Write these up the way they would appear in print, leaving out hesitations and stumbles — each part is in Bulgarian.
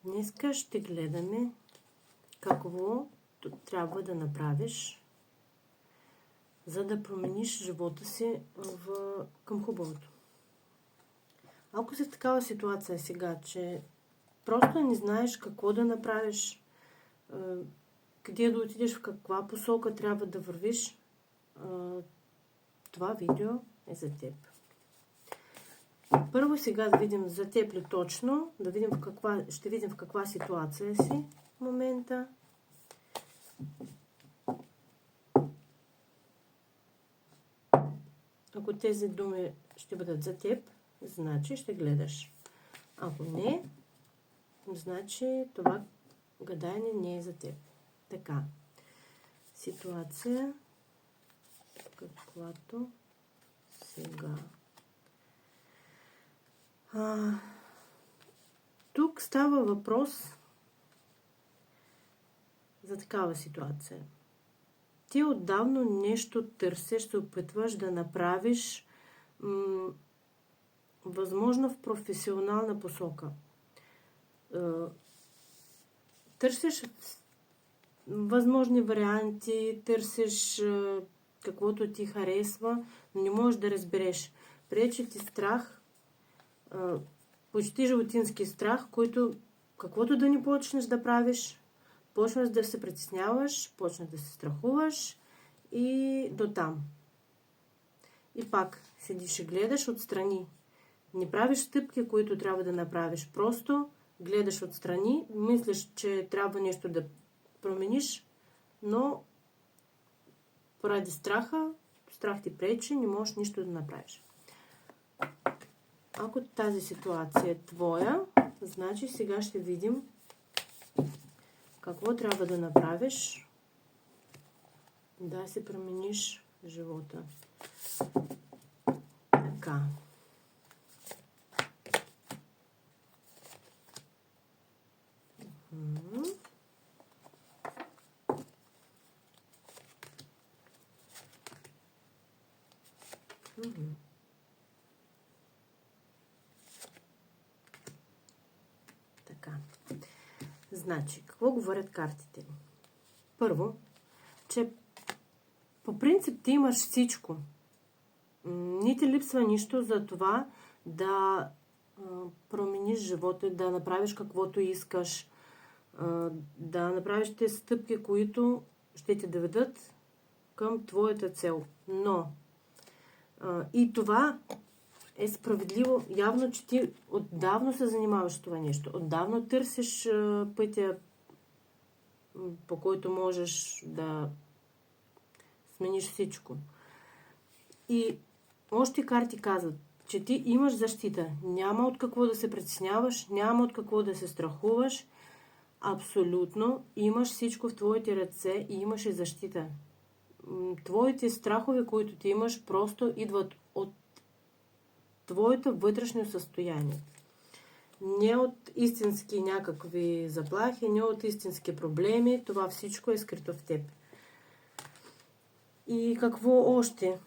Днеска ще гледаме какво трябва да направиш, за да промениш живота си към хубавото. Ако си в такава ситуация сега, че просто не знаеш какво да направиш, къде да отидеш, в каква посока трябва да вървиш, това видео е за теб. Първо сега да видим за теб ли точно, ще видим в каква ситуация си в момента. Ако тези думи ще бъдат за теб, значи ще гледаш. Ако не, значи това гадаене не е за теб. Така, ситуация, каквато сега. Тук става въпрос за такава ситуация. Ти отдавна нещо търсиш, се опитваш да направиш възможно в професионална посока. Търсиш възможни варианти, търсиш каквото ти харесва, но не можеш да разбереш. Пречи ти страх, почти животински страх, който каквото да не почнеш да правиш, почнеш да се притесняваш, почнеш да се страхуваш и до там. И пак седиш и гледаш отстрани. Не правиш стъпки, които трябва да направиш. Просто гледаш отстрани, мислиш, че трябва нещо да промениш, но поради страх ти пречи, не можеш нищо да направиш. Ако тази ситуация е твоя, значи сега ще видим какво трябва да направиш да си промениш живота. Така. Така. Значи, какво говорят картите? Първо, че по принцип ти имаш всичко. Не ти липсва нищо за това да промениш живота, да направиш каквото искаш, да направиш тези стъпки, които ще те доведат към твоята цел. Но и това е справедливо. Явно, че ти отдавна се занимаваш с това нещо. Отдавна търсиш пътя, по който можеш да смениш всичко. И още карти казват, че ти имаш защита. Няма от какво да се притесняваш, няма от какво да се страхуваш. Абсолютно имаш всичко в твоите ръце и имаш и защита. Твоите страхове, които ти имаш, просто идват от твоето вътрешно състояние. Не от истински някакви заплахи, не от истински проблеми. Това всичко е скрито в теб. И какво още?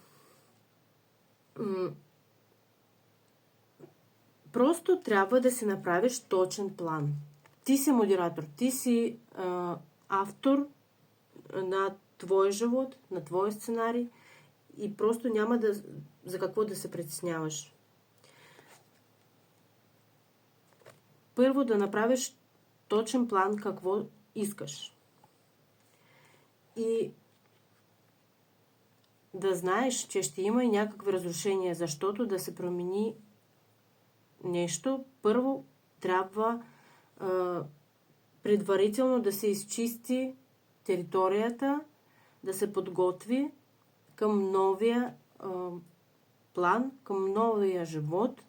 Просто трябва да си направиш точен план. Ти си модератор, ти си автор на твой живот, на твой сценарий и просто няма за какво да се притесняваш. Първо да направиш точен план какво искаш. И да знаеш, че ще има и някакви разрушения, защото да се промени нещо, първо трябва предварително да се изчисти територията, да се подготви към новия план, към новия живот.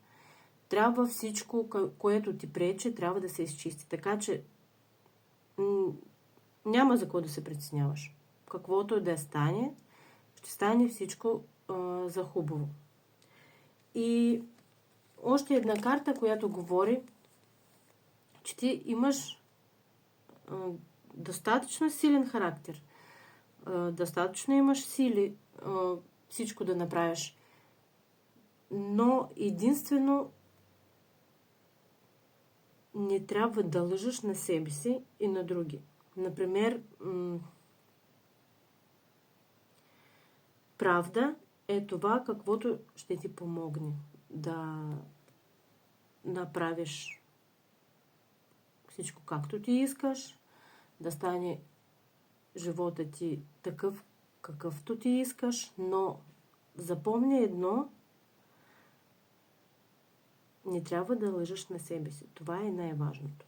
Трябва всичко, което ти пречи, трябва да се изчисти. Така че няма за какво да се притесняваш. Каквото да стане, ще стане всичко за хубаво. И още една карта, която говори, че ти имаш достатъчно силен характер. Достатъчно имаш сили всичко да направиш. Но единствено не трябва да лъжеш на себе си и на други. Например, правда е това, каквото ще ти помогне да направиш всичко както ти искаш, да стане живота ти такъв, какъвто ти искаш, но запомни едно, не трябва да лъжеш на себе си. Това е най-важното.